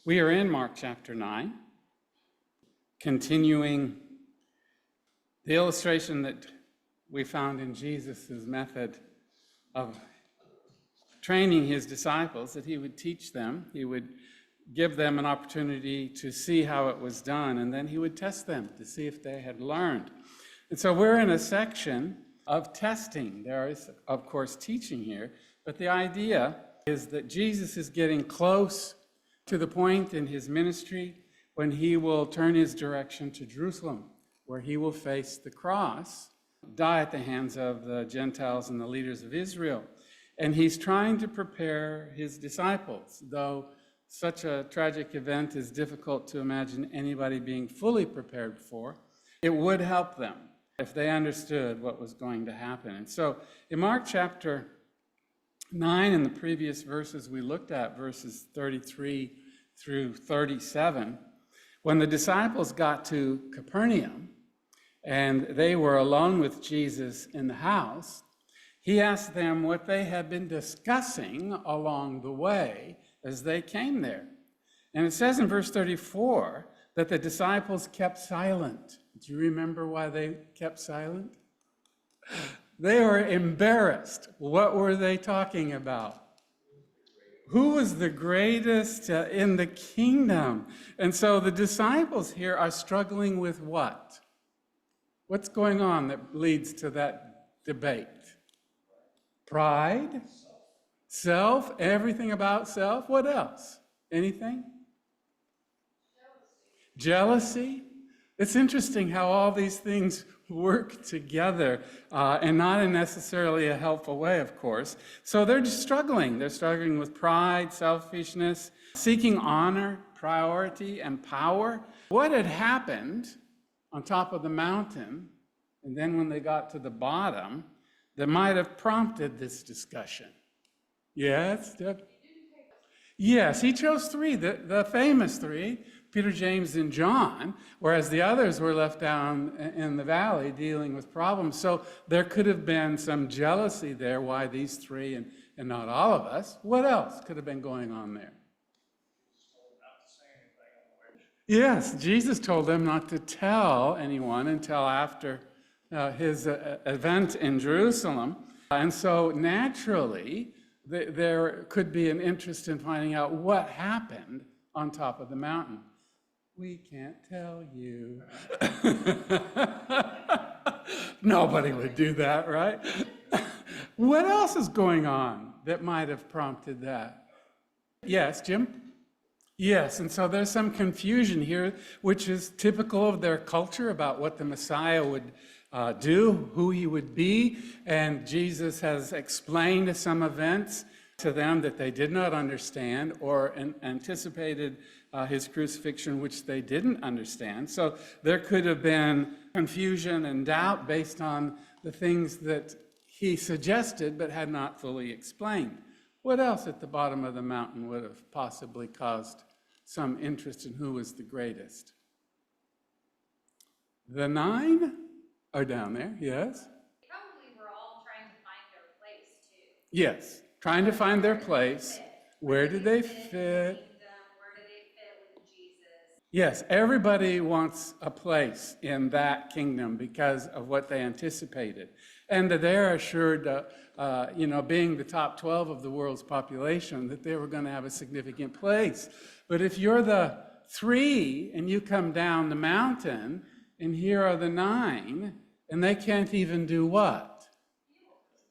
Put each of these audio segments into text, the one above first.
We are in Mark chapter 9, continuing the illustration that we found in Jesus' method of training his disciples, that he would teach them, he would give them an opportunity to see how it was done, and then he would test them to see if they had learned. And so we're in a section of testing. There is, of course, teaching here, but the idea is that Jesus is getting close to the point in his ministry when he will turn his direction to Jerusalem, where he will face the cross, die at the hands of the Gentiles and the leaders of Israel. And he's trying to prepare his disciples, though such a tragic event is difficult to imagine anybody being fully prepared for. It would help them if they understood what was going to happen. And so in Mark chapter 9, in the previous verses we looked at, verses 33 through 37, when the disciples got to Capernaum and they were alone with Jesus in the house, he asked them what they had been discussing along the way as they came there. And it says in verse 34 that the disciples kept silent. Do you remember why they kept silent? They were embarrassed. What were they talking about? Who was the greatest in the kingdom? And so the disciples here are struggling with what? What's going on that leads to that debate? Pride? Self? Everything about self? What else? Anything? Jealousy? It's interesting how all these things work together, and not in necessarily a helpful way, of course. So they're just struggling. They're struggling with pride, selfishness, seeking honor, priority, and power. What had happened on top of the mountain, and then when they got to the bottom, that might have prompted this discussion? Yes, Deb? Yes, he chose three, the famous three, Peter, James, and John, whereas the others were left down in the valley dealing with problems. So there could have been some jealousy there, why these three and not all of us. What else could have been going on there? Yes, Jesus told them not to tell anyone until after his event in Jerusalem. And so naturally, there could be an interest in finding out what happened on top of the mountain. We can't tell you. Nobody would do that, right? What else is going on that might have prompted that? Yes, Jim? Yes, and so there's some confusion here, which is typical of their culture about what the Messiah would do, who he would be, and Jesus has explained some events to them that they did not understand or anticipated his crucifixion, which they didn't understand. So there could have been confusion and doubt based on the things that he suggested but had not fully explained. What else at the bottom of the mountain would have possibly caused some interest in who was the greatest? The 9 are down there, yes? They probably were all trying to find their place, too. Yes, trying to find their place. Where did they fit? Where do they fit with Jesus? Yes, everybody wants a place in that kingdom because of what they anticipated. And they're assured, being the top 12 of the world's population, that they were going to have a significant place. But if you're the 3 and you come down the mountain, and here are the 9, and they can't even do what?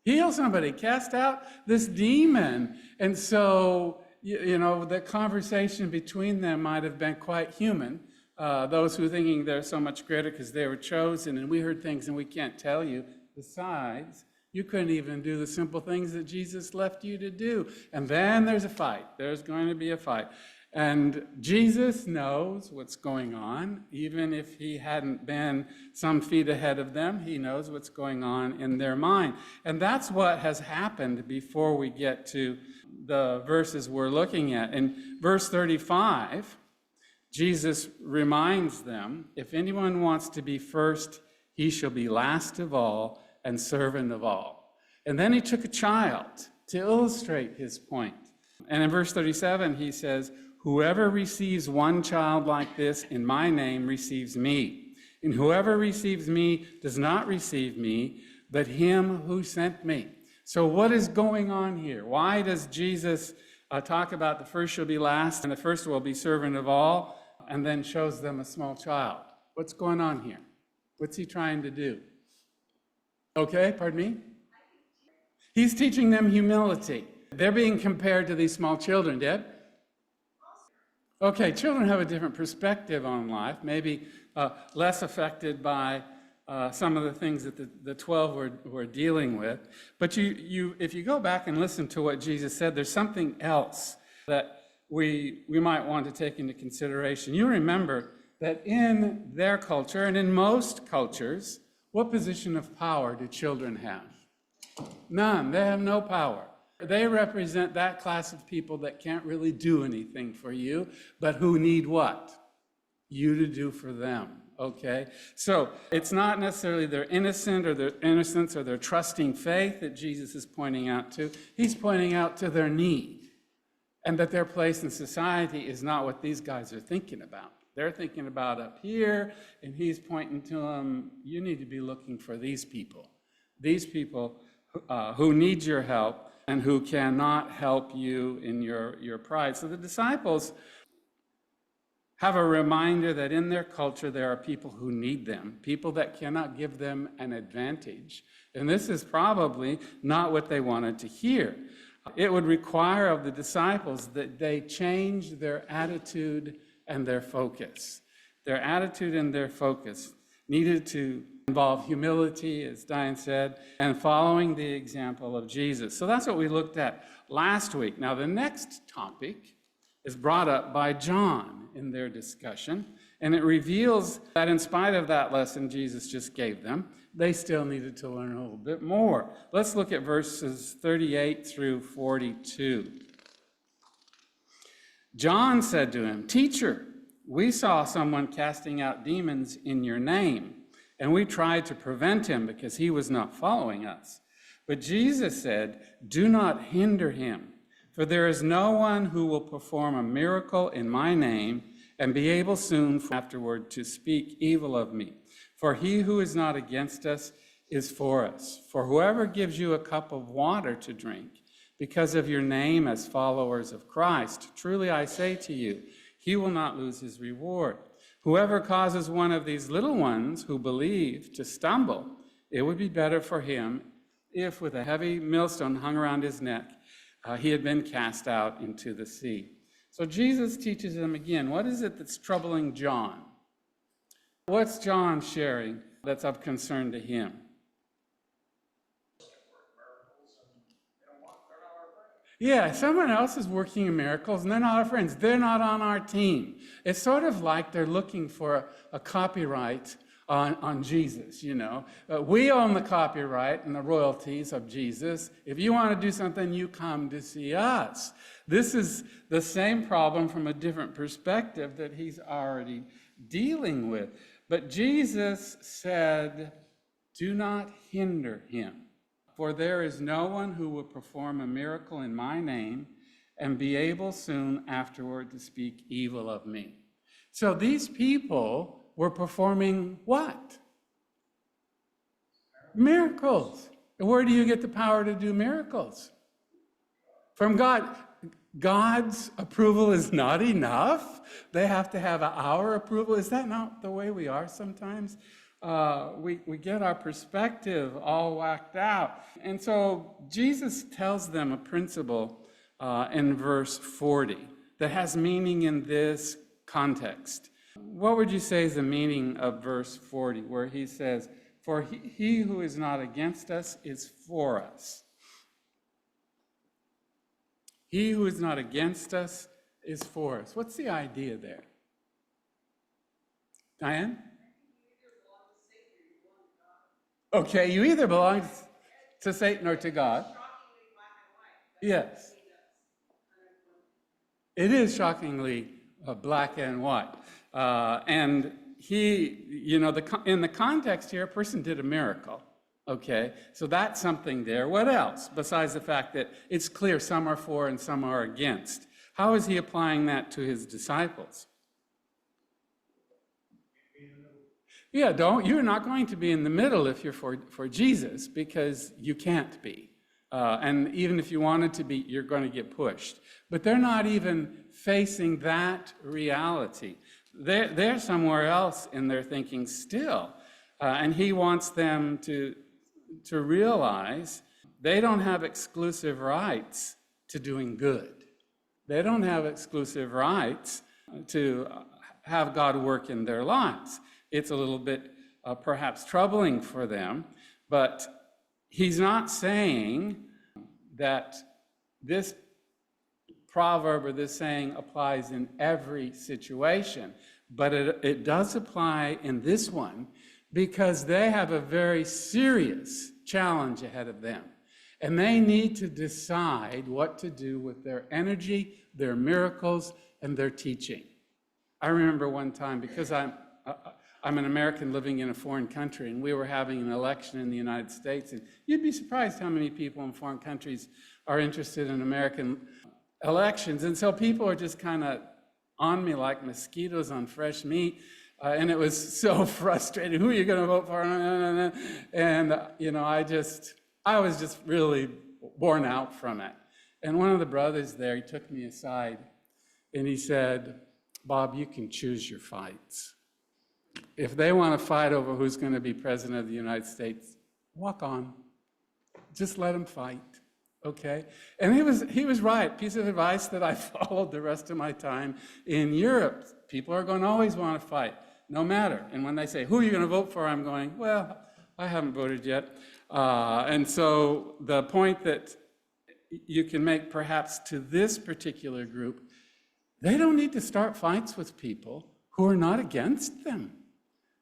Heal somebody, cast out this demon. And so, the conversation between them might have been quite human. Those who are thinking they're so much greater because they were chosen, and we heard things and we can't tell you. Besides, you couldn't even do the simple things that Jesus left you to do. And then there's a fight. There's going to be a fight. And Jesus knows what's going on. Even if he hadn't been some feet ahead of them, he knows what's going on in their mind. And that's what has happened before we get to the verses we're looking at. In verse 35, Jesus reminds them, if anyone wants to be first, he shall be last of all and servant of all. And then he took a child to illustrate his point. And in verse 37, he says, Whoever receives one child like this in my name receives me. And whoever receives me does not receive me, but him who sent me. So what is going on here? Why does Jesus talk about the first shall be last and the first will be servant of all, and then shows them a small child? What's going on here? What's he trying to do? Okay, pardon me? He's teaching them humility. They're being compared to these small children, Deb? Okay, children have a different perspective on life, maybe less affected by some of the things that the 12 were dealing with. But if you go back and listen to what Jesus said, there's something else that we might want to take into consideration. You remember that in their culture, and in most cultures, what position of power do children have? None. They have no power. They represent that class of people that can't really do anything for you, but who need what? You to do for them, okay? So it's not necessarily their innocence or their trusting faith that Jesus is pointing out to. He's pointing out to their need, and that their place in society is not what these guys are thinking about. They're thinking about up here, and he's pointing to them, you need to be looking for these people who need your help and who cannot help you in your pride. So the disciples have a reminder that in their culture there are people who need them, people that cannot give them an advantage. And this is probably not what they wanted to hear. It would require of the disciples that they change their attitude and their focus. Their attitude and their focus needed to involve humility, as Diane said, and following the example of Jesus. So that's what we looked at last week. Now, the next topic is brought up by John in their discussion, and it reveals that in spite of that lesson Jesus just gave them, they still needed to learn a little bit more. Let's look at verses 38 through 42. John said to him, "Teacher, we saw someone casting out demons in your name, and we tried to prevent him because he was not following us. But Jesus said, 'Do not hinder him, for there is no one who will perform a miracle in my name and be able soon afterward to speak evil of me. For he who is not against us is for us. For whoever gives you a cup of water to drink because of your name as followers of Christ, truly I say to you, he will not lose his reward. Whoever causes one of these little ones who believe to stumble, it would be better for him if with a heavy millstone hung around his neck, he had been cast out into the sea." So Jesus teaches them again, what is it that's troubling John? What's John sharing that's of concern to him? Yeah, someone else is working in miracles, and they're not our friends. They're not on our team. It's sort of like they're looking for a copyright on Jesus, you know. We own the copyright and the royalties of Jesus. If you want to do something, you come to see us. This is the same problem from a different perspective that he's already dealing with. But Jesus said, "Do not hinder him. For there is no one who will perform a miracle in my name and be able soon afterward to speak evil of me." So these people were performing what? Miracles. Where do you get the power to do miracles? From God. God's approval is not enough. They have to have our approval. Is that not the way we are sometimes? We get our perspective all whacked out. And so Jesus tells them a principle in verse 40 that has meaning in this context. What would you say is the meaning of verse 40, where he says, "For he who is not against us is for us"? He who is not against us is for us. What's the idea there? Diane? Okay, you either belong to Satan or to God. Yes. It is shockingly black and white. And in the context here, a person did a miracle. Okay, so that's something there. What else besides the fact that it's clear some are for and some are against? How is he applying that to his disciples? Yeah, you're not going to be in the middle if you're for Jesus, because you can't be. And even if you wanted to be, you're going to get pushed. But they're not even facing that reality. They're somewhere else in their thinking still. And he wants them to realize they don't have exclusive rights to doing good. They don't have exclusive rights to have God work in their lives. It's a little bit perhaps troubling for them, but he's not saying that this proverb or this saying applies in every situation, but it does apply in this one because they have a very serious challenge ahead of them. And they need to decide what to do with their energy, their miracles, and their teaching. I remember one time, because I'm an American living in a foreign country, and we were having an election in the United States, and you'd be surprised how many people in foreign countries are interested in American elections. And so people are just kind of on me like mosquitoes on fresh meat, and it was so frustrating. Who are you going to vote for? And I was just really worn out from it. And one of the brothers there, he took me aside, and he said, "Bob, you can choose your fights. If they want to fight over who's going to be president of the United States, walk on. Just let them fight, okay?" And he was right. Piece of advice that I followed the rest of my time in Europe. People are going to always want to fight, no matter. And when they say, "Who are you going to vote for?" I'm going, "Well, I haven't voted yet." And so the point that you can make perhaps to this particular group, they don't need to start fights with people who are not against them.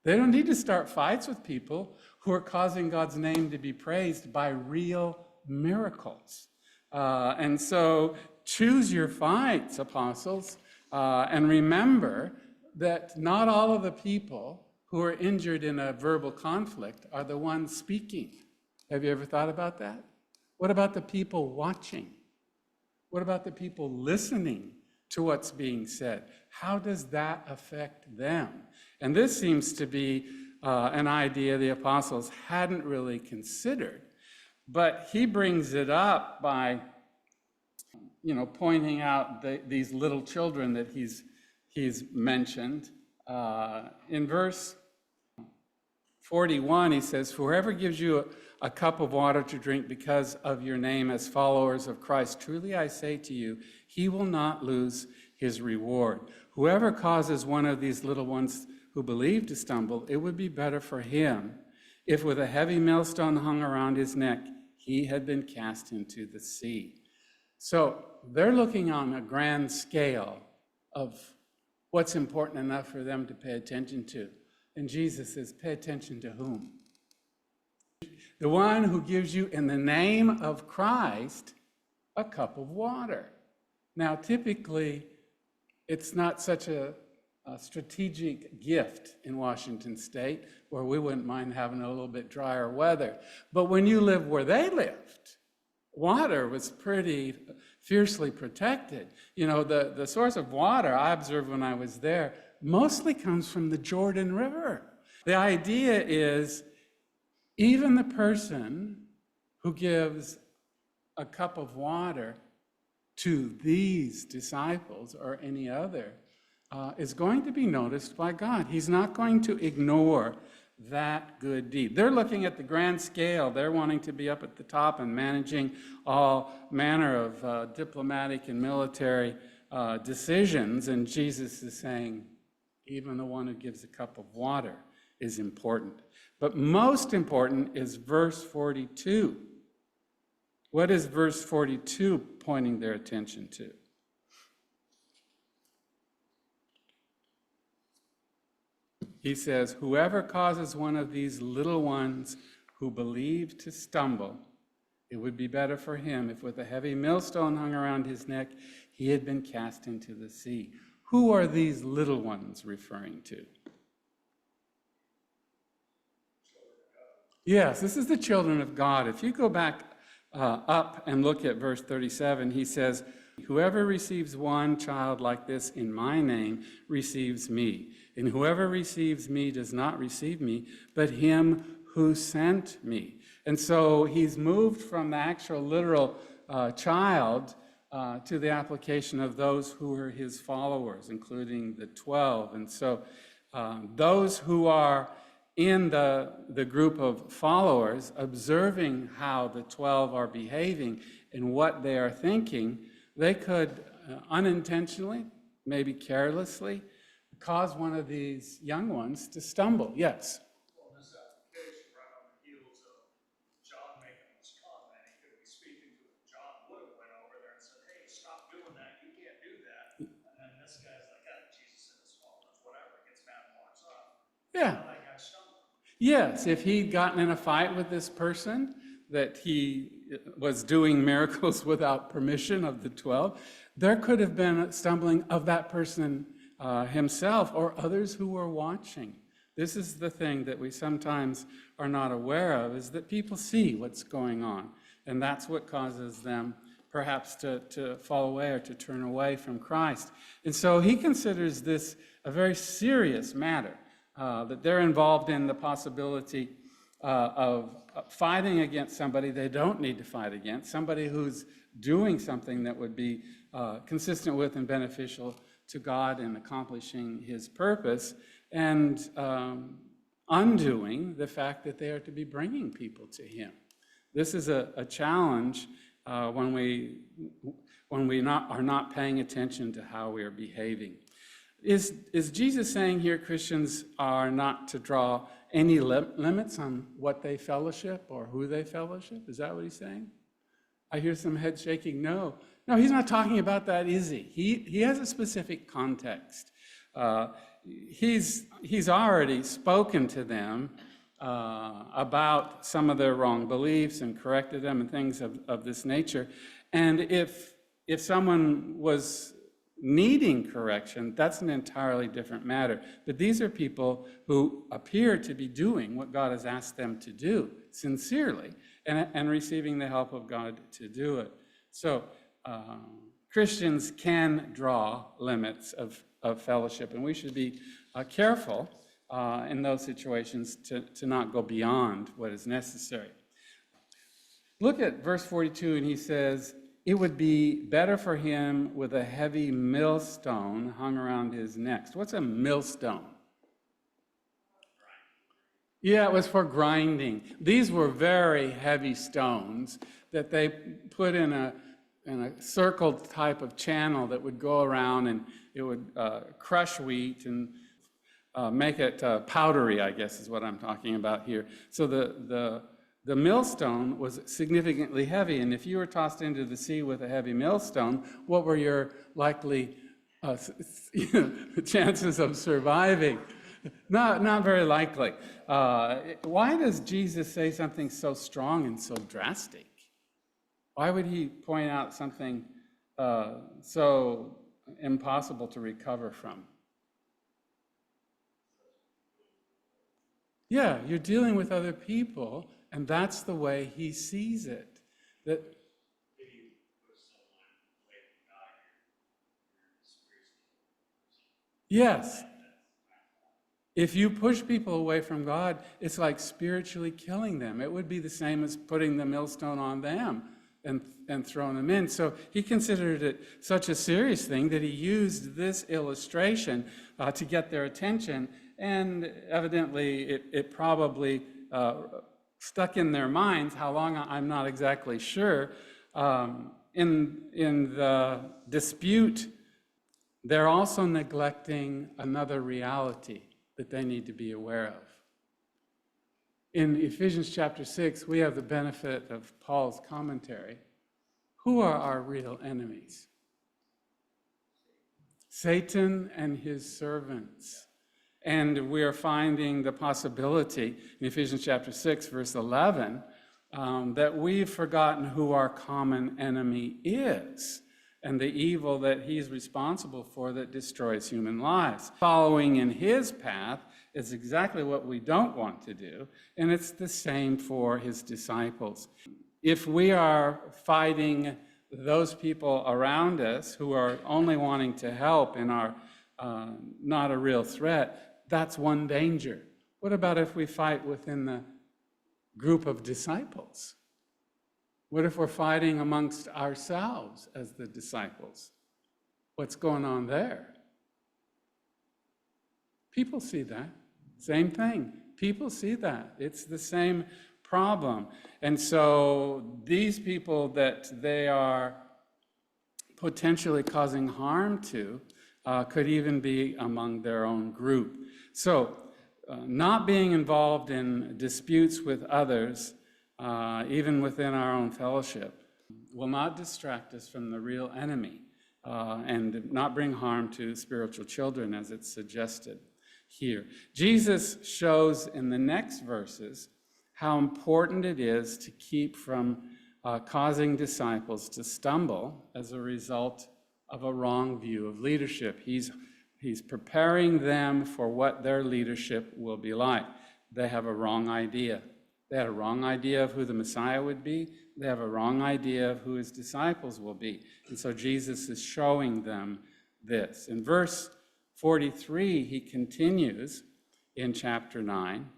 They don't need to start fights with people who are causing God's name to be praised by real miracles. And so choose your fights, apostles, and remember that not all of the people who are injured in a verbal conflict are the ones speaking. Have you ever thought about that? What about the people watching? What about the people listening to what's being said? How does that affect them? And this seems to be an idea the apostles hadn't really considered, but he brings it up by, pointing out these little children that he's mentioned. In verse 41, he says, "Whoever gives you a cup of water to drink because of your name as followers of Christ, truly I say to you, he will not lose his reward. Whoever causes one of these little ones who believe to stumble, it would be better for him if with a heavy millstone hung around his neck, he had been cast into the sea." So they're looking on a grand scale of what's important enough for them to pay attention to. And Jesus says, pay attention to whom? The one who gives you, in the name of Christ, a cup of water. Now, typically, it's not such a strategic gift in Washington State, where we wouldn't mind having a little bit drier weather. But when you live where they lived, water was pretty fiercely protected. The source of water, I observed when I was there, mostly comes from the Jordan River. The idea is, even the person who gives a cup of water to these disciples or any other is going to be noticed by God. He's not going to ignore that good deed. They're looking at the grand scale. They're wanting to be up at the top and managing all manner of diplomatic and military decisions. And Jesus is saying, even the one who gives a cup of water is important. But most important is verse 42. What is verse 42 pointing their attention to? He says, "Whoever causes one of these little ones who believe to stumble, it would be better for him if with a heavy millstone hung around his neck, he had been cast into the sea." Who are these little ones referring to? Yes, this is the children of God. If you go back up and look at verse 37, he says, Whoever receives one child like this in my name receives me. And whoever receives me does not receive me, but him who sent me. And so he's moved from the actual literal child to the application of those who are his followers, including the 12. And so those who are in the group of followers, observing how the 12 are behaving and what they are thinking, they could unintentionally, maybe carelessly, cause one of these young ones to stumble. Yes? Well, this application right on the heels of John making this comment, he could be speaking to him. John would have went over there and said, hey, stop doing that. You can't do that. And then this guy's like, Jesus and his followers, whatever, gets mad and walks off. Yeah. Now that guy stumbled. Yes, if he'd gotten in a fight with this person, that he was doing miracles without permission of the 12, there could have been a stumbling of that person himself or others who were watching. This is the thing that we sometimes are not aware of, is that people see what's going on, and that's what causes them perhaps to fall away or to turn away from Christ. And so he considers this a very serious matter, that they're involved in the possibility of fighting against somebody they don't need to fight against, somebody who's doing something that would be consistent with and beneficial to God in accomplishing his purpose, and undoing the fact that they are to be bringing people to him. This is a challenge when we are not paying attention to how we are behaving. Is Jesus saying here Christians are not to draw any limits on what they fellowship or who they fellowship? Is that what he's saying? I hear some head shaking. No, he's not talking about that, is he? He has a specific context. He's already spoken to them about some of their wrong beliefs and corrected them and things of this nature. And if someone was needing correction, that's an entirely different matter. But these are people who appear to be doing what God has asked them to do sincerely and receiving the help of God to do it. So Christians can draw limits of fellowship, and we should be careful in those situations to not go beyond what is necessary. Look at verse 42, and he says, it would be better for him with a heavy millstone hung around his neck. What's a millstone? Yeah, it was for grinding. These were very heavy stones that they put in a circled type of channel that would go around, and it would crush wheat and make it powdery, I guess is what I'm talking about here. So the millstone was significantly heavy, and if you were tossed into the sea with a heavy millstone, what were your likely chances of surviving? Not very likely. Why does Jesus say something so strong and so drastic? Why would he point out something so impossible to recover from? Yeah, you're dealing with other people, and that's the way he sees it. That yes. If you push people away from God, it's like spiritually killing them. It would be the same as putting the millstone on them and throwing them in. So he considered it such a serious thing that he used this illustration to get their attention, and evidently it probably stuck in their minds. How long, I'm not exactly sure. In the dispute, they're also neglecting another reality that they need to be aware of. In Ephesians chapter 6, we have the benefit of Paul's commentary. Who are our real enemies? Satan and his servants. And we are finding the possibility in Ephesians chapter 6, verse 11, that we've forgotten who our common enemy is and the evil that he's responsible for that destroys human lives. Following in his path is exactly what we don't want to do, and it's the same for his disciples. If we are fighting those people around us who are only wanting to help and are not a real threat, that's one danger. What about if we fight within the group of disciples? What if we're fighting amongst ourselves as the disciples? What's going on there? People see that. Same thing. People see that. It's the same problem. And so these people that they are potentially causing harm to could even be among their own group. So not being involved in disputes with others, even within our own fellowship, will not distract us from the real enemy and not bring harm to spiritual children as it's suggested here. Jesus shows in the next verses how important it is to keep from causing disciples to stumble as a result of a wrong view of leadership. He's preparing them for what their leadership will be like. They have a wrong idea. They had a wrong idea of who the Messiah would be. They have a wrong idea of who his disciples will be. And so Jesus is showing them this. In verse 43, he continues in chapter 9,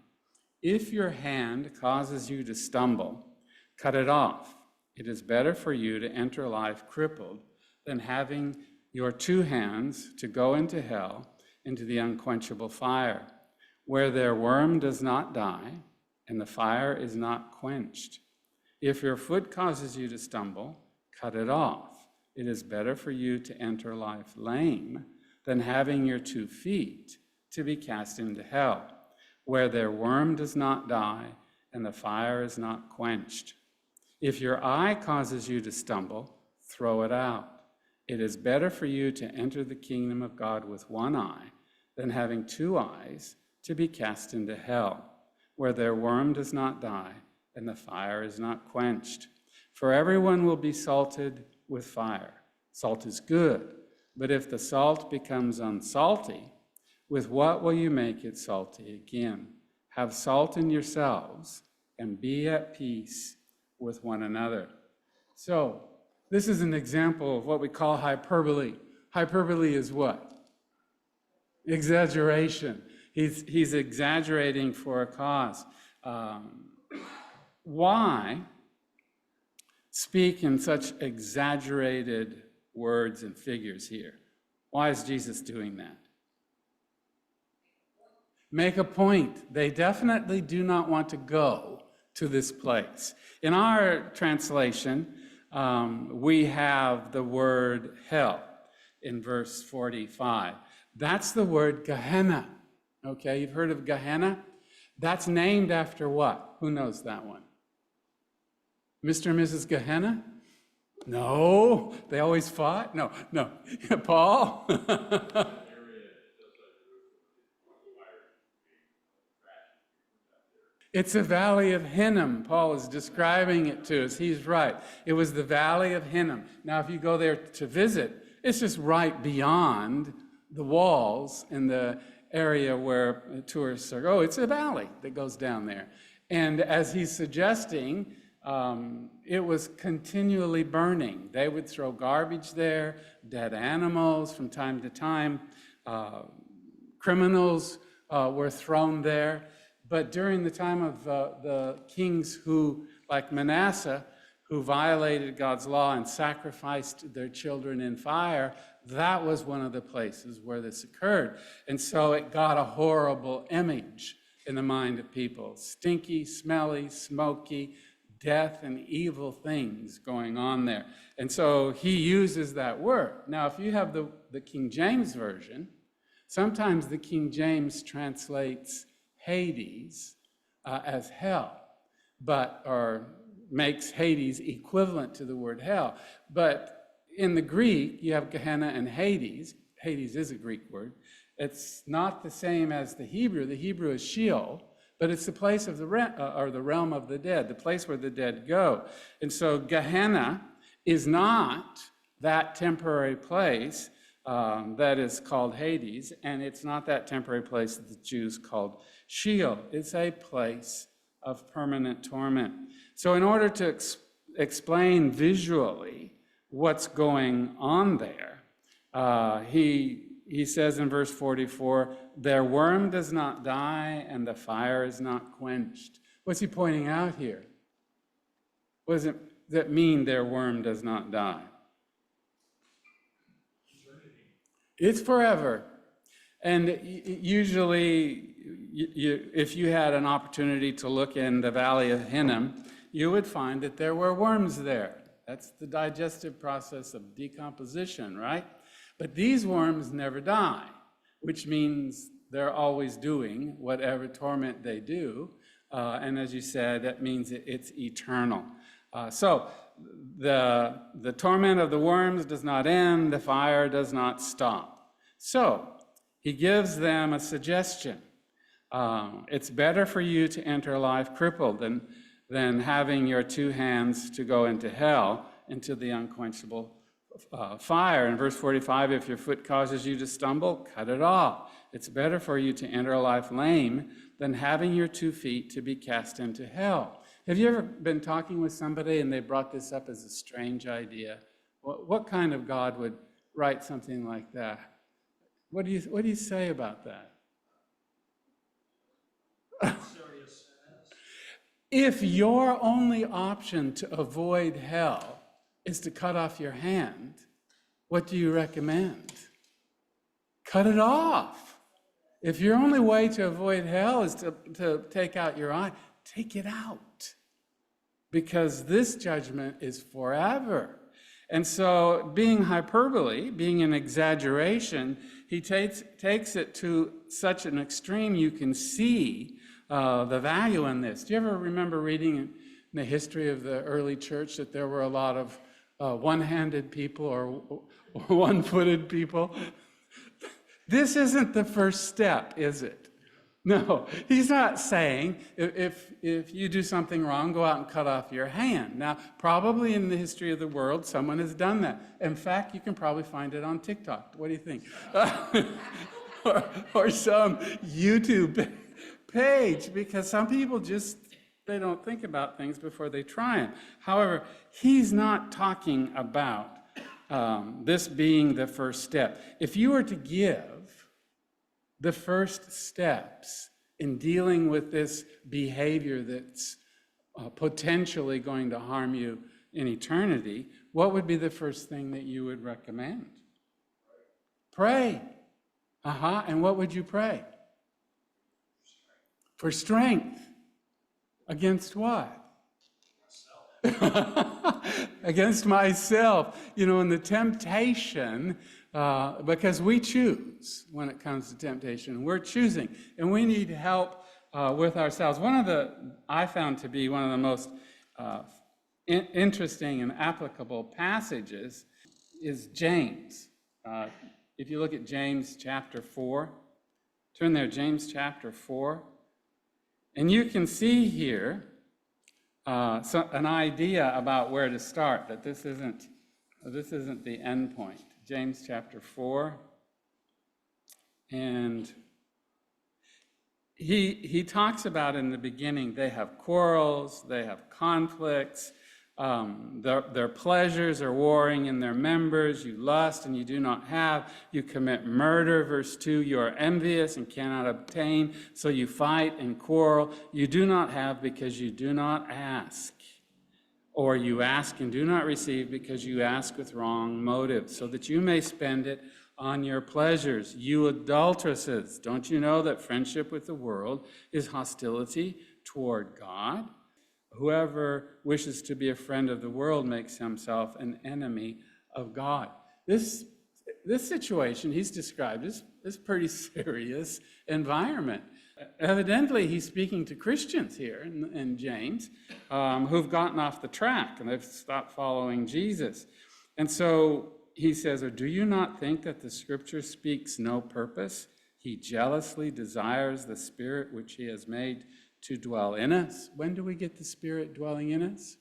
"If your hand causes you to stumble, cut it off. It is better for you to enter life crippled than having your two hands to go into hell, into the unquenchable fire, where their worm does not die and the fire is not quenched. If your foot causes you to stumble, cut it off. It is better for you to enter life lame than having your 2 feet to be cast into hell, where their worm does not die and the fire is not quenched. If your eye causes you to stumble, throw it out. It is better for you to enter the kingdom of God with 1 eye than having 2 eyes to be cast into hell, where their worm does not die and the fire is not quenched. For everyone will be salted with fire. Salt is good, but if the salt becomes unsalty, with what will you make it salty again? Have salt in yourselves and be at peace with one another." So, this is an example of what we call hyperbole. Hyperbole is what? Exaggeration. He's exaggerating for a cause. Why speak in such exaggerated words and figures here? Why is Jesus doing that? Make a point. They definitely do not want to go to this place. In our translation, we have the word hell in verse 45. That's the word Gehenna. Okay, you've heard of Gehenna? That's named after what? Who knows that one? Mr. and Mrs. Gehenna? No, they always fought? No. Paul? It's a valley of Hinnom. Paul is describing it to us. He's right. It was the valley of Hinnom. Now, if you go there to visit, it's just right beyond the walls in the area where tourists are. Oh, it's a valley that goes down there. And as he's suggesting, it was continually burning. They would throw garbage there, dead animals from time to time. Criminals were thrown there. But during the time of the kings who, like Manasseh, who violated God's law and sacrificed their children in fire, that was one of the places where this occurred. And so it got a horrible image in the mind of people. Stinky, smelly, smoky, death and evil things going on there. And so he uses that word. Now, if you have the King James Version, sometimes the King James translates Hades as hell, or makes Hades equivalent to the word hell. But in the Greek, you have Gehenna and Hades. Hades is a Greek word. It's not the same as the Hebrew. The Hebrew is Sheol, but it's the place of the realm of the dead, the place where the dead go. And so Gehenna is not that temporary place that is called Hades, and it's not that temporary place that the Jews called Sheol. It's a place of permanent torment. So in order to explain visually what's going on there. He says in verse 44, their worm does not die and the fire is not quenched. What's he pointing out here? What does that mean, their worm does not die? It's forever. And usually, if you had an opportunity to look in the Valley of Hinnom, you would find that there were worms there. That's the digestive process of decomposition, right? But these worms never die, which means they're always doing whatever torment they do. And as you said, that means it's eternal. So the torment of the worms does not end, the fire does not stop. So he gives them a suggestion. It's better for you to enter life crippled than having your two hands to go into hell, into the unquenchable fire. In verse 45, if your foot causes you to stumble, cut it off. It's better for you to enter life lame than having your 2 feet to be cast into hell. Have you ever been talking with somebody and they brought this up as a strange idea? What kind of God would write something like that? What do you say about that? If your only option to avoid hell is to cut off your hand, what do you recommend? Cut it off. If your only way to avoid hell is to take out your eye, take it out. Because this judgment is forever. And so, being hyperbole, being an exaggeration, he takes it to such an extreme you can see the value in this. Do you ever remember reading in the history of the early church that there were a lot of one-handed people or one-footed people? This isn't the first step, is it? No, he's not saying if you do something wrong, go out and cut off your hand. Now, probably in the history of the world, someone has done that. In fact, you can probably find it on TikTok. What do you think? or some YouTube page, because some people they don't think about things before they try them. However, he's not talking about this being the first step. If you were to give the first steps in dealing with this behavior that's potentially going to harm you in eternity, what would be the first thing that you would recommend? Pray. And what would you pray? For strength. Against what? Against myself. And the temptation, because we choose when it comes to temptation. We're choosing, and we need help with ourselves. I found to be one of the most interesting and applicable passages is James. If you look at James chapter 4, turn there, James chapter 4, and you can see here an idea about where to start, that this isn't the end point. James chapter 4, and he talks about in the beginning, they have quarrels, they have conflicts, their pleasures are warring in their members, you lust and you do not have, you commit murder, verse 2, you are envious and cannot obtain, so you fight and quarrel, you do not have because you do not ask. Or you ask and do not receive because you ask with wrong motives, so that you may spend it on your pleasures. You adulteresses, don't you know that friendship with the world is hostility toward God? Whoever wishes to be a friend of the world makes himself an enemy of God. This situation he's described as a pretty serious environment. Evidently, he's speaking to Christians here in James who've gotten off the track and they've stopped following Jesus. And so he says, or do you not think that the scripture speaks no purpose? He jealously desires the Spirit which he has made to dwell in us. When do we get the Spirit dwelling in us?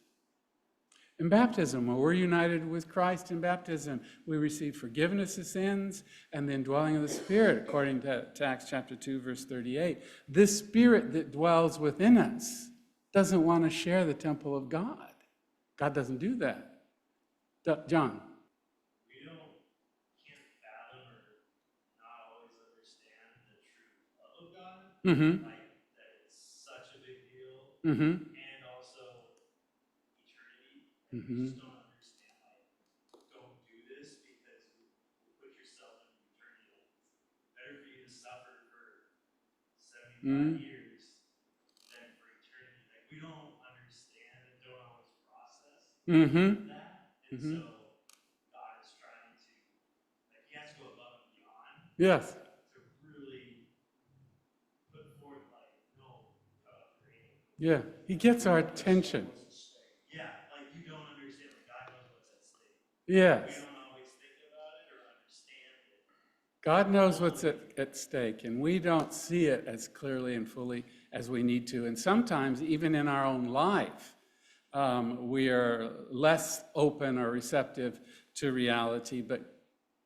In baptism, when we're united with Christ in baptism, we receive forgiveness of sins and the indwelling of the Spirit, according to Acts chapter 2, verse 38. This Spirit that dwells within us doesn't want to share the temple of God. God doesn't do that. John. We can't fathom or not always understand the true love of God. Mm-hmm. Like that it's such a big deal. Mm-hmm. And also eternity. We Mm-hmm. just don't understand. Like, don't do this because you put yourself in eternity. Like, it's better for you to suffer for 75 years than for eternity. Like we don't understand and don't always process Mm-hmm. that. And Mm-hmm. so God is trying to, like, he has to go above and beyond Yes. to really put forth, like, no, cut off your hand. Yeah. He gets our attention. Yeah, like you don't understand, like God knows what's at stake. Yes. We don't always think about it or understand it. God knows what's at stake, and we don't see it as clearly and fully as we need to. And sometimes, even in our own life, we are less open or receptive to reality. But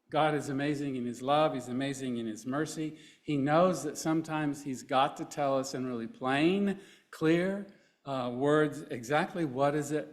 God is amazing in his love. He's amazing in his mercy. He knows that sometimes he's got to tell us in really plain, clear words exactly what is at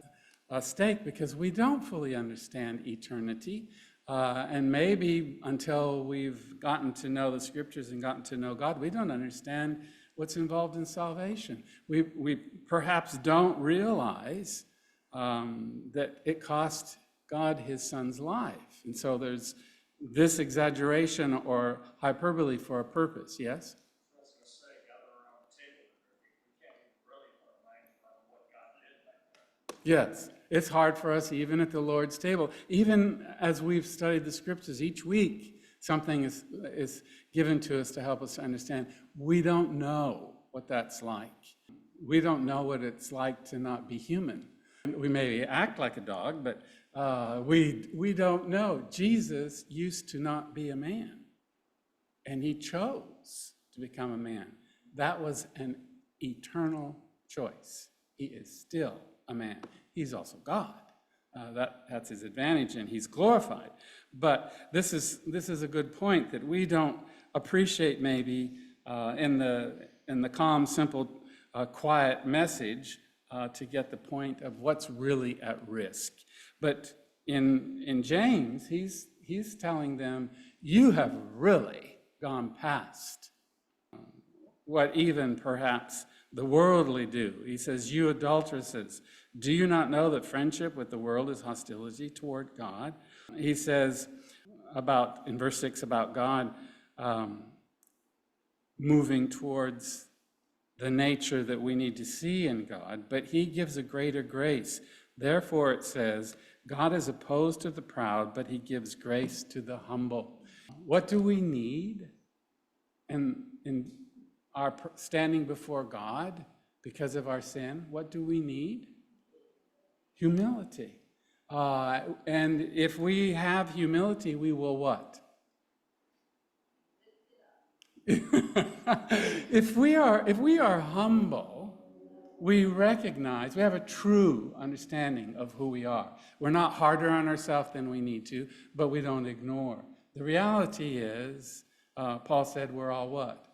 stake, because we don't fully understand eternity. And maybe until we've gotten to know the scriptures and gotten to know God, we don't understand what's involved in salvation. We perhaps don't realize that it cost God his son's life. And so there's this exaggeration or hyperbole for a purpose, yes? I was gonna say, gather around the table, we can't even really put our minds around what God did back there. Yes, it's hard for us even at the Lord's table. Even as we've studied the scriptures each week, something is given to us to help us to understand. We don't know what that's like. We don't know what it's like to not be human. We may act like a dog, but we don't know. Jesus used to not be a man, and he chose to become a man. That was an eternal choice. He is still a man. He's also God. That's his advantage, and he's glorified. But this is a good point that we don't appreciate maybe in the calm, simple, quiet message to get the point of what's really at risk. But in James, he's telling them, you have really gone past what even perhaps the worldly do. He says, you adulteresses, do you not know that friendship with the world is hostility toward God? He says in verse 6 about God moving towards the nature that we need to see in God, but he gives a greater grace. Therefore, it says, God is opposed to the proud, but he gives grace to the humble. What do we need in our standing before God because of our sin? What do we need? Humility. And if we have humility, we will what? If we are humble, we recognize, we have a true understanding of who we are. We're not harder on ourselves than we need to, but we don't ignore. The reality is, Paul said, we're all what?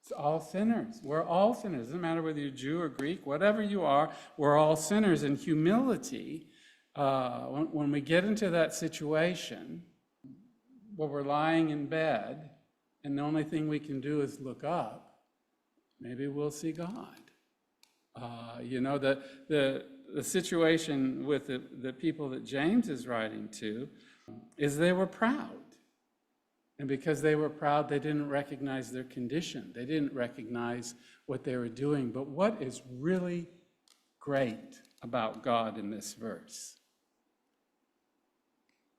It's all sinners. We're all sinners. It doesn't matter whether you're Jew or Greek, whatever you are, we're all sinners. And humility, when we get into that situation where we're lying in bed and the only thing we can do is look up, maybe we'll see God. The situation with the people that James is writing to is they were proud. And because they were proud, they didn't recognize their condition. They didn't recognize what they were doing. But what is really great about God in this verse?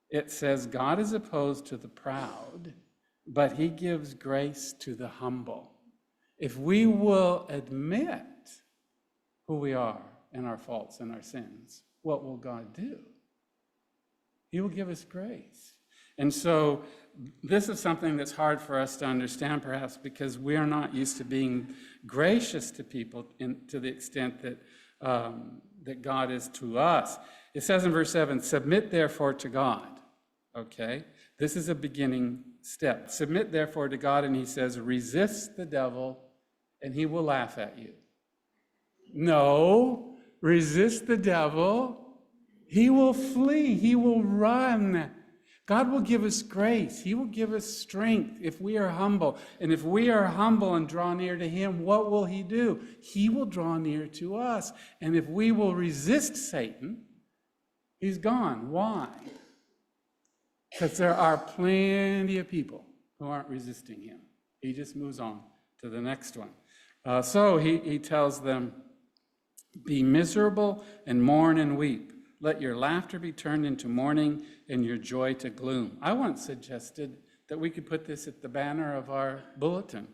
It says, God is opposed to the proud, but he gives grace to the humble. If we will admit who we are and our faults and our sins, what will God do? He will give us grace. And so this is something that's hard for us to understand, perhaps, because we are not used to being gracious to people to the extent that that God is to us. It says in verse 7, submit therefore to God. Okay? This is a beginning step. Submit therefore to God, and he says, resist the devil, and he will laugh at you. No, resist the devil, He will flee. He will run. God will give us grace. He will give us strength if we are humble. And if we are humble and draw near to him, what will he do? He will draw near to us. And if we will resist Satan, he's gone. Why? Because there are plenty of people who aren't resisting him. He just moves on to the next one. So he tells them, be miserable and mourn and weep. Let your laughter be turned into mourning and your joy to gloom. I once suggested that we could put this at the banner of our bulletin.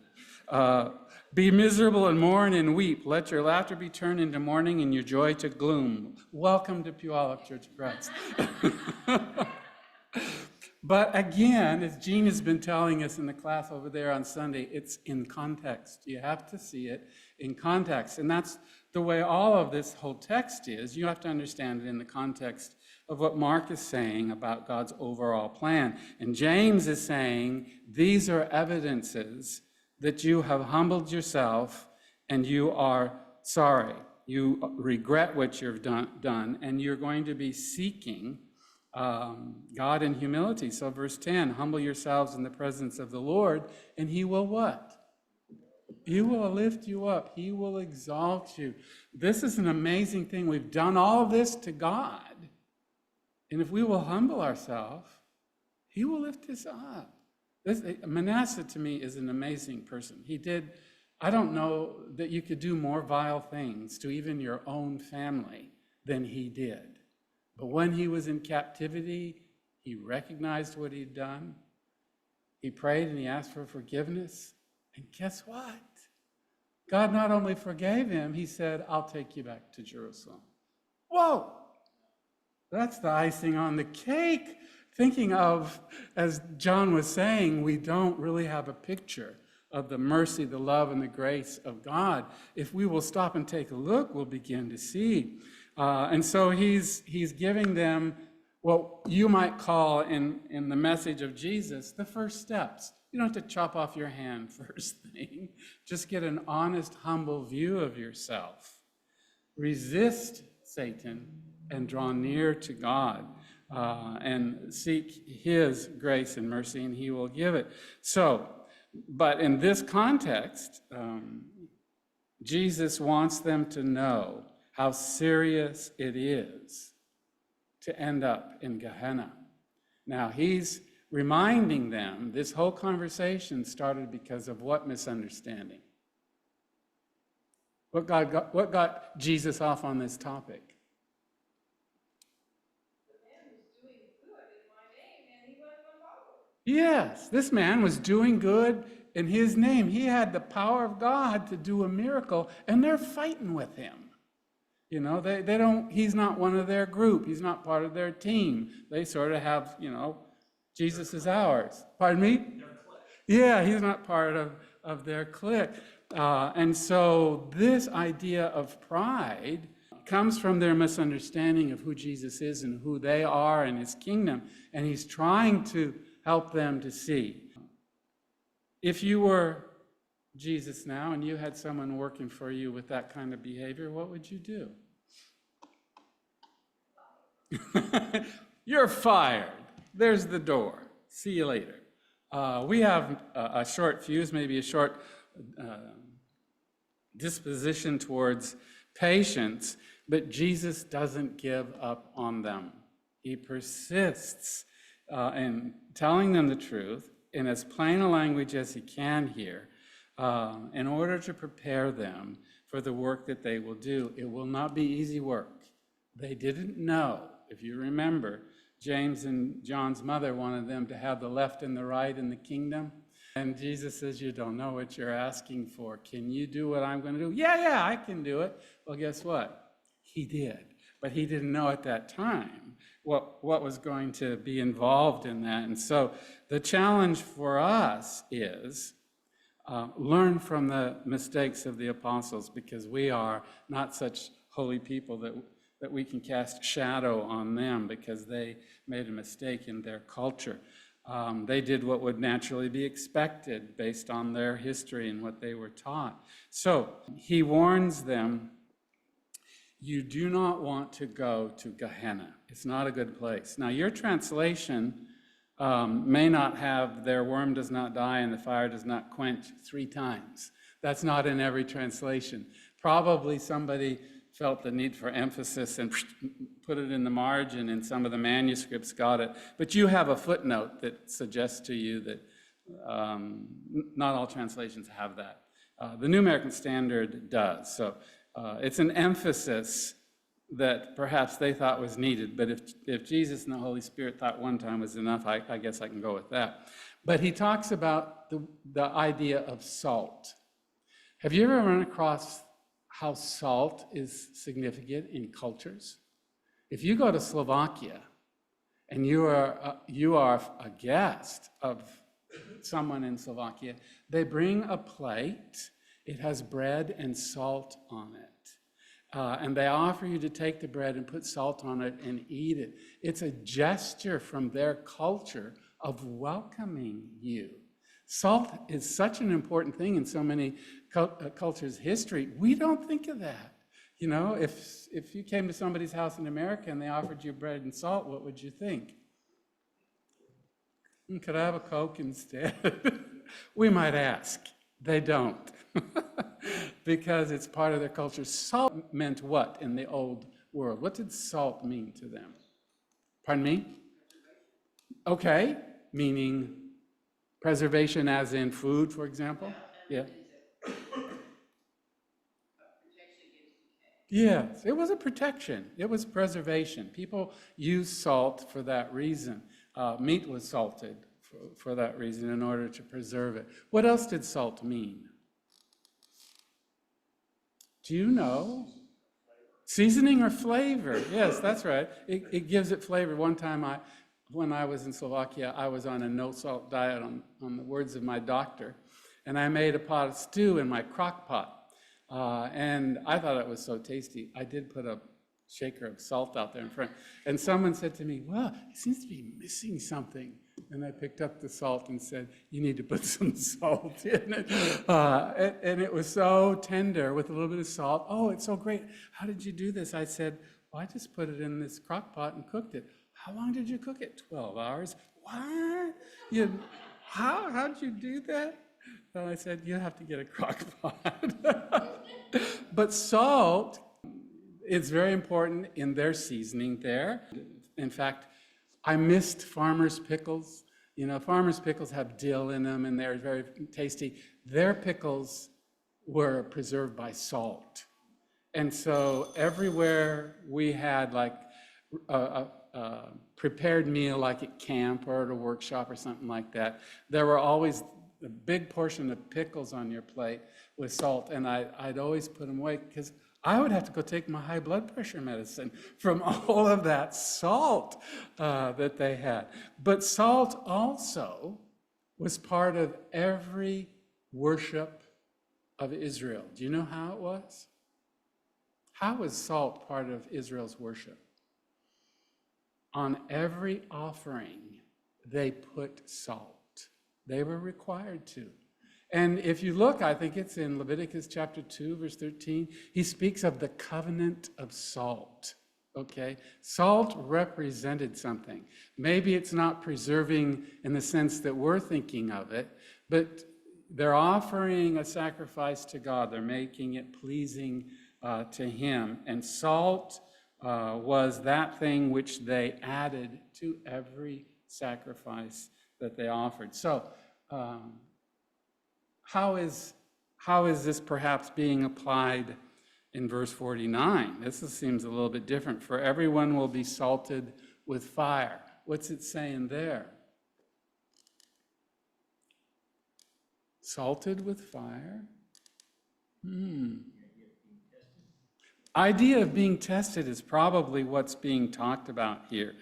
Be miserable and mourn and weep. Let your laughter be turned into mourning and your joy to gloom. Welcome to Puyallup Church of Christ. But again, as Jean has been telling us in the class over there on Sunday, it's in context. You have to see it in context. And that's the way all of this whole text is. You have to understand it in the context of what Mark is saying about God's overall plan. And James is saying, these are evidences that you have humbled yourself and you are sorry. You regret what you've done, and you're going to be seeking God in humility. So verse 10, humble yourselves in the presence of the Lord, and he will what? He will lift you up. He will exalt you. This is an amazing thing. We've done all this to God. And if we will humble ourselves, he will lift us up. Manasseh to me is an amazing person. I don't know that you could do more vile things to even your own family than he did. But when he was in captivity, he recognized what he'd done. He prayed and he asked for forgiveness. And guess what? God not only forgave him, he said, I'll take you back to Jerusalem. Whoa! That's the icing on the cake. Thinking of, as John was saying, we don't really have a picture of the mercy, the love, and the grace of God. If we will stop and take a look, we'll begin to see. And so he's giving them what you might call in the message of Jesus, the first steps. You don't have to chop off your hand first thing. Just get an honest, humble view of yourself. Resist Satan and draw near to God and seek his grace and mercy, and he will give it. So, but in this context, Jesus wants them to know how serious it is to end up in Gehenna. Now, he's reminding them this whole conversation started because of what misunderstanding? What got Jesus off on this topic? The man was doing good in my name, and he wasn't going to follow it. Yes, this man was doing good in his name. He had the power of God to do a miracle, and they're fighting with him. You know, they don't, he's not one of their group. He's not part of their team. They sort of have, Jesus is ours. Pardon me? Yeah, he's not part of their clique. And so this idea of pride comes from their misunderstanding of who Jesus is and who they are in his kingdom. And he's trying to help them to see. If you were Jesus now and you had someone working for you with that kind of behavior, what would you do? You're fired. There's the door. See you later. We have a short fuse, maybe a short disposition towards patience, but Jesus doesn't give up on them. He persists in telling them the truth in as plain a language as he can here in order to prepare them for the work that they will do. It will not be easy work. They didn't know. If you remember, James and John's mother wanted them to have the left and the right in the kingdom. And Jesus says, you don't know what you're asking for. Can you do what I'm going to do? Yeah, I can do it. Well, guess what? He did. But he didn't know at that time what was going to be involved in that. And so the challenge for us is learn from the mistakes of the apostles, because we are not such holy people that we can cast shadow on them because they made a mistake in their culture. They did what would naturally be expected based on their history and what they were taught. So he warns them, you do not want to go to Gehenna. It's not a good place. Now, your translation may not have "their worm does not die and the fire does not quench" 3 times. That's not in every translation. Probably somebody felt the need for emphasis and put it in the margin, and some of the manuscripts got it. But you have a footnote that suggests to you that not all translations have that. The New American Standard does. So it's an emphasis that perhaps they thought was needed. But if Jesus and the Holy Spirit thought one time was enough, I guess I can go with that. But he talks about the idea of salt. Have you ever run across how salt is significant in cultures? If you go to Slovakia and you are a guest of someone in Slovakia, they bring a plate. It has bread and salt on it. And they offer you to take the bread and put salt on it and eat it. It's a gesture from their culture of welcoming you. Salt is such an important thing in so many cultures' history. We don't think of that. You know, if you came to somebody's house in America and they offered you bread and salt, what would you think? Could I have a Coke instead? We might ask. They don't. Because it's part of their culture. Salt meant what in the old world? What did salt mean to them? Pardon me? Okay, meaning preservation as in food, for example? Yeah. Yes, it was a protection. It was preservation. People used salt for that reason. Meat was salted for that reason in order to preserve it. What else did salt mean? Do you know? Seasoning or flavor. Yes, that's right. It gives it flavor. One time when I was in Slovakia, I was on a no-salt diet on the words of my doctor, and I made a pot of stew in my crock pot. And I thought it was so tasty. I did put a shaker of salt out there in front. And someone said to me, "Well, it seems to be missing something." And I picked up the salt and said, "You need to put some salt in it." And it was so tender with a little bit of salt. "Oh, it's so great. How did you do this?" I said, "Well, I just put it in this crock pot and cooked it." "How long did you cook it?" 12 hours. "What? How'd you do that?" Well, I said, "You have to get a crock pot." But salt is very important in their seasoning there. In fact, I missed farmers' pickles. You know, farmers' pickles have dill in them and they're very tasty. Their pickles were preserved by salt. And so everywhere we had like a prepared meal, like at camp or at a workshop or something like that, there were always a big portion of pickles on your plate with salt, and I'd always put them away because I would have to go take my high blood pressure medicine from all of that salt that they had. But salt also was part of every worship of Israel. Do you know how it was? How was salt part of Israel's worship? On every offering, they put salt. They were required to. And if you look, I think it's in Leviticus chapter 2, verse 13, he speaks of the covenant of salt, okay? Salt represented something. Maybe it's not preserving in the sense that we're thinking of it, but they're offering a sacrifice to God. They're making it pleasing to him. And salt was that thing which they added to every sacrifice that they offered. So, how is this perhaps being applied in verse 49? This seems a little bit different. For everyone will be salted with fire. What's it saying there? Salted with fire? Idea of being tested is probably what's being talked about here.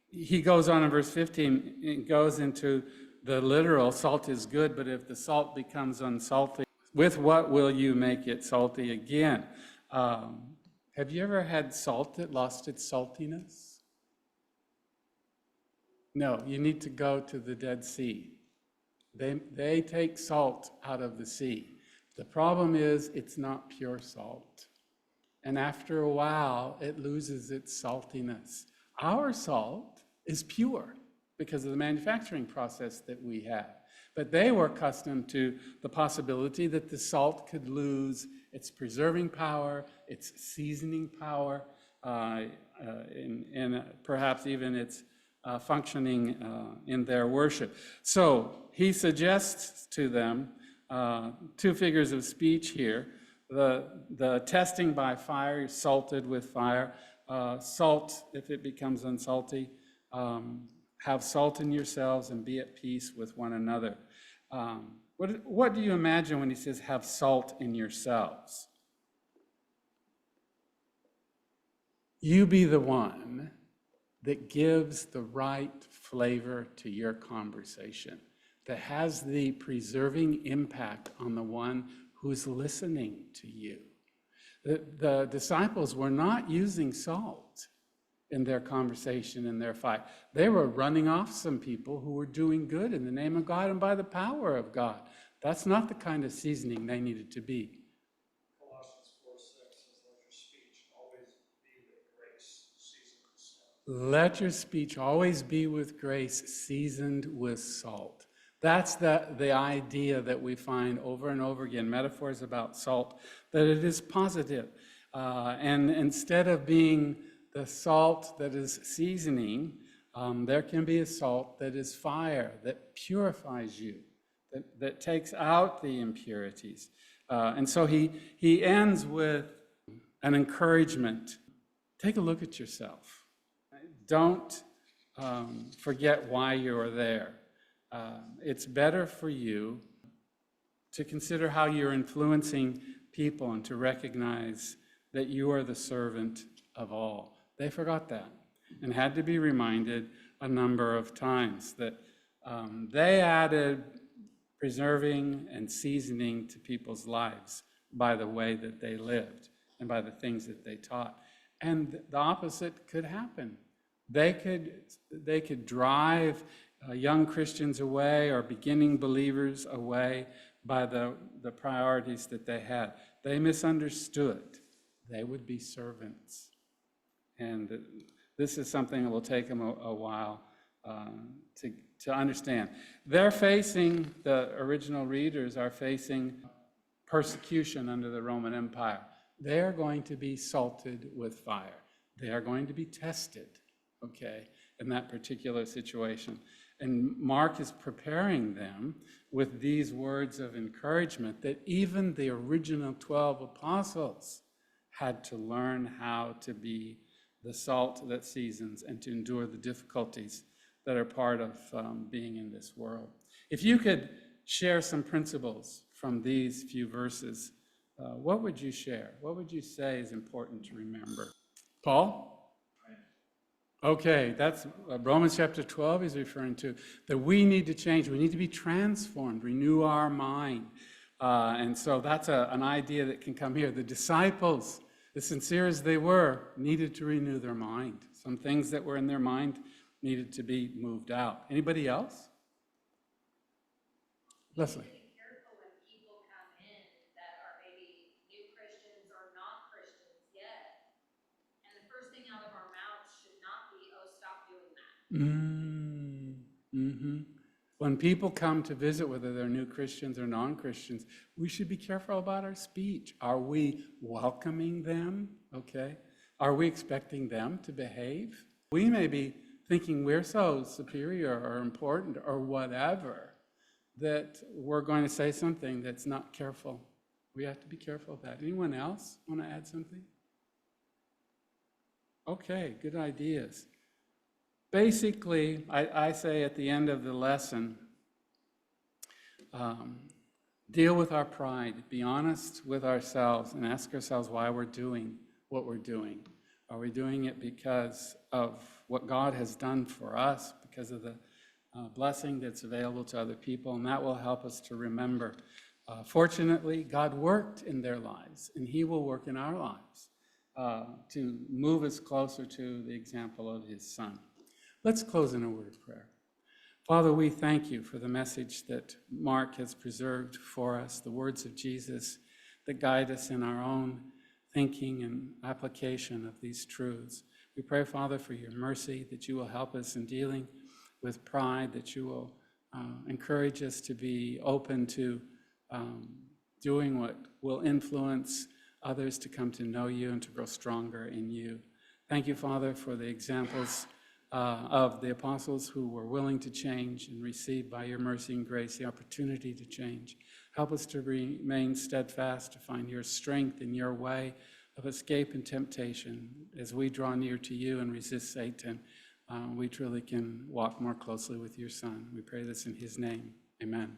He goes on in verse 15, it goes into the literal, salt is good, but if the salt becomes unsalty, with what will you make it salty again? Have you ever had salt that lost its saltiness? No, you need to go to the Dead Sea. They take salt out of the sea. The problem is it's not pure salt. And after a while, it loses its saltiness. Our salt is pure because of the manufacturing process that we have. But they were accustomed to the possibility that the salt could lose its preserving power, its seasoning power, and perhaps even its functioning in their worship. So he suggests to them two figures of speech here. The testing by fire, salted with fire. Salt, if it becomes unsalty, have salt in yourselves and be at peace with one another. What do you imagine when he says have salt in yourselves? You be the one that gives the right flavor to your conversation, that has the preserving impact on the one who's listening to you. The disciples were not using salt in their conversation, in their fight. They were running off some people who were doing good in the name of God and by the power of God. That's not the kind of seasoning they needed to be. Colossians 4:6 says, let your speech always be with grace, seasoned with salt. Let your speech always be with grace, seasoned with salt. That's the idea that we find over and over again, metaphors about salt, that it is positive. And instead of being the salt that is seasoning, there can be a salt that is fire, that purifies you, that takes out the impurities. And so he ends with an encouragement. Take a look at yourself. Don't forget why you are there. It's better for you to consider how you're influencing people and to recognize that you are the servant of all. They forgot that and had to be reminded a number of times that they added preserving and seasoning to people's lives by the way that they lived and by the things that they taught. And the opposite could happen. They could drive young Christians away or beginning believers away by the priorities that they had. They misunderstood. They would be servants. And this is something that will take them a while to understand. They're facing, the original readers are facing persecution under the Roman Empire. They are going to be salted with fire. They are going to be tested, okay, in that particular situation. And Mark is preparing them with these words of encouragement that even the original 12 apostles had to learn how to be the salt that seasons and to endure the difficulties that are part of being in this world. If you could share some principles from these few verses, what would you share? What would you say is important to remember? Paul? Okay, that's Romans chapter 12 he's referring to, that we need to change. We need to be transformed, renew our mind. And so that's an idea that can come here. The disciples, as sincere as they were, needed to renew their mind. Some things that were in their mind needed to be moved out. Anybody else? Leslie. Be careful when people come in that are maybe new Christians or not Christians yet. And the first thing out of our mouths should not be, oh, stop doing that. Mm-hmm. When people come to visit, whether they're new Christians or non-Christians, we should be careful about our speech. Are we welcoming them? Okay. Are we expecting them to behave? We may be thinking we're so superior or important or whatever that we're going to say something that's not careful. We have to be careful of that. Anyone else want to add something? Okay, good ideas. Basically, I say at the end of the lesson, deal with our pride, be honest with ourselves, and ask ourselves why we're doing what we're doing. Are we doing it because of what God has done for us, because of the blessing that's available to other people? And that will help us to remember. Fortunately, God worked in their lives, and he will work in our lives to move us closer to the example of his Son. Let's close in a word of prayer. Father, we thank you for the message that Mark has preserved for us, the words of Jesus that guide us in our own thinking and application of these truths. We pray, Father, for your mercy, that you will help us in dealing with pride, that you will encourage us to be open to doing what will influence others to come to know you and to grow stronger in you. Thank you, Father, for the examples of the apostles who were willing to change and receive by your mercy and grace the opportunity to change. Help us to remain steadfast, to find your strength in your way of escape and temptation. As we draw near to you and resist Satan, we truly can walk more closely with your Son. We pray this in his name. Amen.